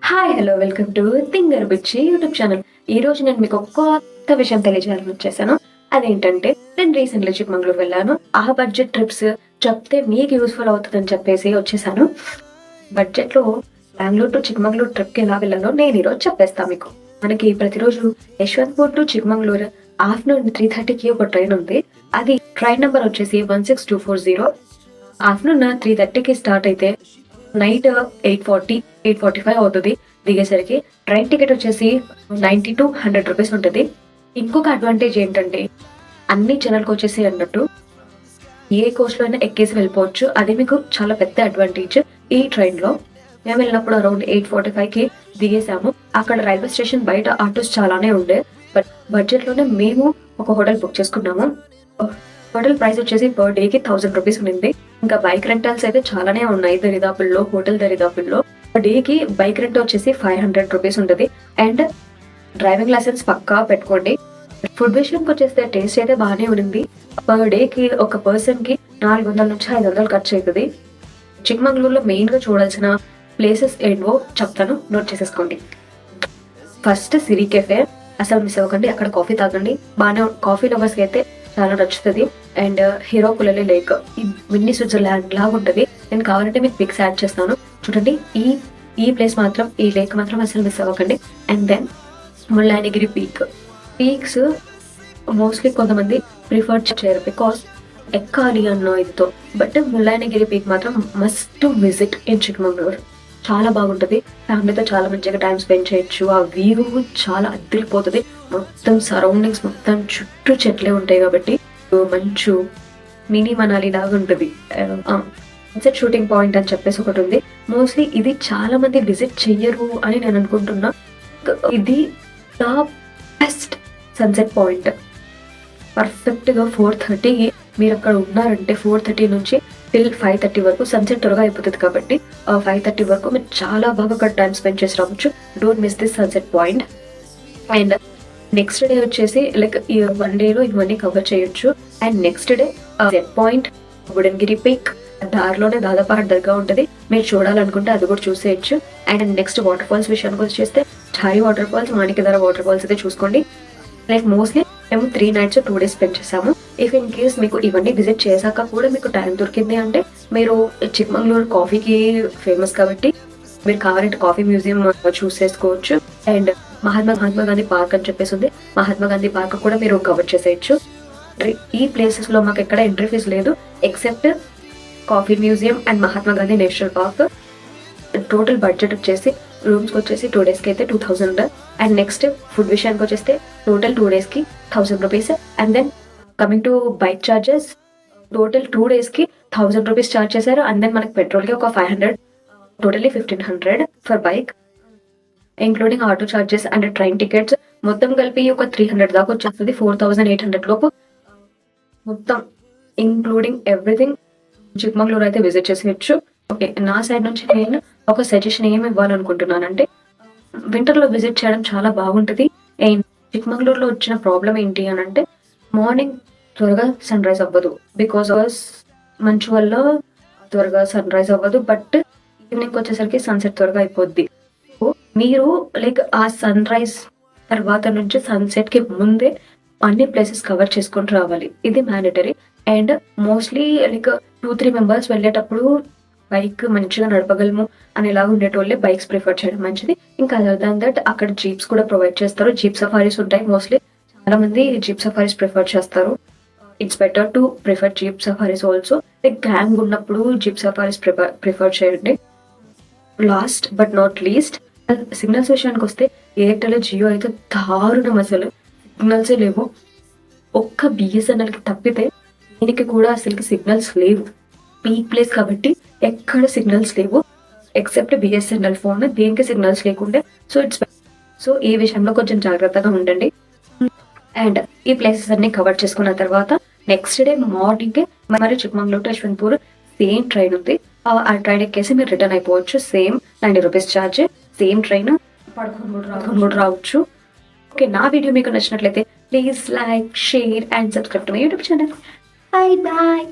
Hi hello welcome to థింగర్ బిచ్చి YouTube channel. ఈ రోజు నేను మీకు ఒక కొత్త విషయం తెలియజేయాలని వచ్చేసాను. అదేంటంటే నేను రీసెంట్లీ చిక్మంగళూరు వెళ్ళాను. ఆ బడ్జెట్ ట్రిప్స్ చెప్తే మీకు యూస్ఫుల్ అవుతుందని చెప్పేసి వచ్చేసాను. బడ్జెట్ లో బెంగళూరు టు చిక్మంగళూరు ట్రిప్ కి ఎలా వెళ్ళాలో నేను ఈరోజు చెప్పేస్తాను మీకు. మనకి ప్రతిరోజు యశ్వంత్పూర్ టు చిక్మంగళూరు ఆఫ్టర్నూన్ 3:30కి ఒక ట్రైన్ ఉంది. అది ట్రైన్ నెంబర్ వచ్చేసి 16240. ఆఫ్టర్నూన్ 3:30కి స్టార్ట్ అయితే నైట్ 8:45 అవుతుంది దిగేసరికి. ట్రైన్ టికెట్ వచ్చేసి 90 to 100 రూపీస్ ఉంటుంది. ఇంకొక అడ్వాంటేజ్ ఏంటంటే అన్ని జనాలకు వచ్చేసి అన్నట్టు ఏ కోస్ట్ లో అయినా ఎక్కేసి వెళ్ళిపోవచ్చు. అది మీకు చాలా పెద్ద అడ్వాంటేజ్ ఈ ట్రైన్ లో. మేము వెళ్ళినప్పుడు అరౌండ్ 8:45కి దిగేసాము. అక్కడ రైల్వే స్టేషన్ బయట ఆటోస్ చాలానే ఉండే. బట్ బడ్జెట్ లోనే మేము ఒక హోటల్ బుక్ చేసుకున్నాము. హోటల్ ప్రైస్ వచ్చేసి పర్ డే కి 1000 రూపీస్ ఉంది. ఇంకా బైక్ రెంటల్స్ అయితే చాలానే ఉన్నాయి దరిదాపుల్లో, హోటల్ దరిదాపుల్లో. డే కి బైక్ రెంట్ వచ్చేసి 500 రూపీస్ ఉంటుంది. అండ్ డ్రైవింగ్ లైసెన్స్ పక్కా పెట్టుకోండి. ఫుడ్ విషయంకి వచ్చేస్తే టేస్ట్ అయితే బాగానే ఉంది. పర్ డే కి ఒక పర్సన్ కి 400 నుంచి 500 ఖర్చు అవుతుంది. చిక్మంగళూరులో మెయిన్ గా చూడాల్సిన ప్లేసెస్ ఏంటో చెప్తాను, నోట్ చేసేసుకోండి. ఫస్ట్ సిరి కెఫే అసలు మిస్ అవ్వకండి, అక్కడ కాఫీ తాగండి. బాగానే కాఫీ లవర్స్ అయితే చాలా నచ్చుతుంది. అండ్ హీరో కులలి లేక్ మిన్నీ స్విట్జర్లాండ్ లాగా ఉంటుంది. నేను కావాలంటే మీకు పిక్స్ యాడ్ చేస్తాను చూడండి. ఈ ప్లేస్ మాత్రం, ఈ లేక్ మాత్రం అసలు మిస్ అవ్వకండి. And then Mullayanagiri peaks mostly కొంతమంది ప్రిఫర్ చేయరు బికాస్ ఎక్కాలి అన్న ఇదితో. బట్ ముల్లాయనగిరి పీక్ మాత్రం మస్ట్ విజిట్ ఇన్ చిక్మంగళూరు. చాలా బాగుంటుంది. ఫ్యామిలీతో చాలా మంచిగా టైం స్పెండ్ చేయొచ్చు. ఆ వ్యూ చాలా అదిరిపోతుంది. మొత్తం సరౌండింగ్స్ మొత్తం చుట్టూ చెట్లే ఉంటాయి కాబట్టి మంచు మినీ మనాలి లాగా ఉంటుంది. సన్సెట్ షూటింగ్ పాయింట్ అని చెప్పేసి ఒకటి ఉంది. మోస్ట్లీ ఇది చాలా మంది విజిట్ చెయ్యరు అని నేను అనుకుంటున్నా. ఇది the best sunset point. Perfect గా 4:30కి మీరు అక్కడ ఉన్నారంటే 4:30 నుంచి టిల్ 5:30 వరకు సన్సెట్ త్వరగా అయిపోతుంది కాబట్టి 5:30 వరకు మీరు చాలా బాగా అక్కడ టైం స్పెండ్ చేసి రావచ్చు. Don't miss this sunset point. And next day వచ్చేసి లైక్ ఈ 1 డేలో ఇవన్నీ కవర్ చేయొచ్చు. And next day set point, Budangiri peak దారిలోనే దాదాపు దర్గా ఉంటుంది. మీరు చూడాలనుకుంటే అది కూడా చూసేయచ్చు. అండ్ నెక్స్ట్ వాటర్ ఫాల్స్ విషయానికి వచ్చేస్తే ఛాయి వాటర్ ఫాల్స్, మాణికధర వాటర్ ఫాల్స్ అయితే చూసుకోండి. లైక్ మోస్ట్లీ మేము 3 nights 2 days స్పెండ్ చేసాము. ఇఫ్ ఇన్ కేస్ మీకు ఇవన్నీ విజిట్ చేశాక కూడా మీకు టైం దొరికింది అంటే మీరు చిక్మంగళూరు కాఫీకి ఫేమస్ కాబట్టి మీరు కావాలంటే కాఫీ మ్యూజియం చూస్ చేసుకోవచ్చు. అండ్ మహాత్మా గాంధీ పార్క్ అని చెప్పేసి ఉంది. మహాత్మా గాంధీ పార్క్ కూడా మీరు కవర్ చేసేయచ్చు. ఈ ప్లేసెస్ లో మాకు ఎక్కడ ఎంట్రీ ఫీజు లేదు except coffee museum and Mahatma Gandhi national park. Total budget వచ్చేసి రూమ్స్ వచ్చేసి 2 days కి అయితే 2000. అండ్ నెక్స్ట్ ఫుడ్ విషయానికి వచ్చేస్తే టోటల్ 2 days కి 1000 rupees. And then coming to bike charges, total 2 days కి 1000 రూపీస్ చార్జ్ చేశారు. అండ్ దెన్ మనకి పెట్రోల్ కి ఒక 500, totally 1500 for bike, including auto charges and train tickets. మొత్తం కలిపి ఒక 300 దాకా వచ్చేస్తుంది. 4800 లోపు మొత్తం ఇంక్లూడింగ్ ఎవ్రీథింగ్ చిక్మంగళూరు అయితే విజిట్ చేసేయచ్చు. ఓకే, నా సైడ్ నుంచి నేను ఒక సజెషన్ ఏమి ఇవ్వాలనుకుంటున్నానంటే వింటర్ లో విజిట్ చేయడం చాలా బాగుంటుంది. అండ్ చిక్మంగళూరులో వచ్చిన ప్రాబ్లం ఏంటి అని అంటే మార్నింగ్ త్వరగా సన్ రైజ్ అవ్వదు బికాస్ మంచు వల్ల త్వరగా సన్ రైజ్ అవ్వదు. బట్ ఈవినింగ్ వచ్చేసరికి సన్సెట్ త్వరగా అయిపోద్ది. మీరు లైక్ ఆ సన్ రైజ్ తర్వాత నుంచి సన్సెట్ కి ముందే అన్ని ప్లేసెస్ కవర్ చేసుకొని రావాలి. ఇది mandatory. And mostly like 2-3 members వెళ్ళేటప్పుడు బైక్ మంచిగా నడపగలము అనేలాగా ఉండేటోళ్ళే బైక్స్ ప్రిఫర్ చేయడం మంచిది. ఇంకా అదర్ దాన్ దట్ అక్కడ జీప్స్ కూడా ప్రొవైడ్ చేస్తారు. జీప్ సఫారీస్ ఉంటాయి. మోస్ట్లీ చాలా మంది జీప్ సఫారీస్ ప్రిఫర్ చేస్తారు. It's better to prefer jeep safaris also. Like gang ఉన్నప్పుడు జీప్ సఫారీస్ ప్రిఫర్ చేయండి. Last but not least signals విషయానికి వస్తే ఎయిర్టెల్, జియో అయితే దారుణం. అసలు సిగ్నల్సే లేవు. ఒక్క బిఎస్ఎన్ఎల్ కి తప్పితే దీనికి కూడా అసలు సిగ్నల్స్ లేవు. పీక్ ప్లేస్ కాబట్టి ఎక్కడ సిగ్నల్స్ లేవు ఎక్సెప్ట్ బిఎస్ఎన్ఎల్ ఫోన్, దేనికి సిగ్నల్స్ లేకుండే. సో ఈ విషయంలో కొంచెం జాగ్రత్తగా ఉండండి. అండ్ ఈ ప్లేసెస్ అన్ని కవర్ చేసుకున్న తర్వాత నెక్స్ట్ డే మార్నింగ్ మరి Chikmagalur to Yeshwanthpur same train ఉంది. ఆ ట్రైన్ ఎక్కేసి మీరు రిటర్న్ అయిపోవచ్చు. Same 90 rupees charge. Same train, పడుకొని కూడా రావచ్చు. ఓకే, నా వీడియో మీకు నచ్చినట్లయితే please like, share and subscribe to my YouTube channel. Bye bye.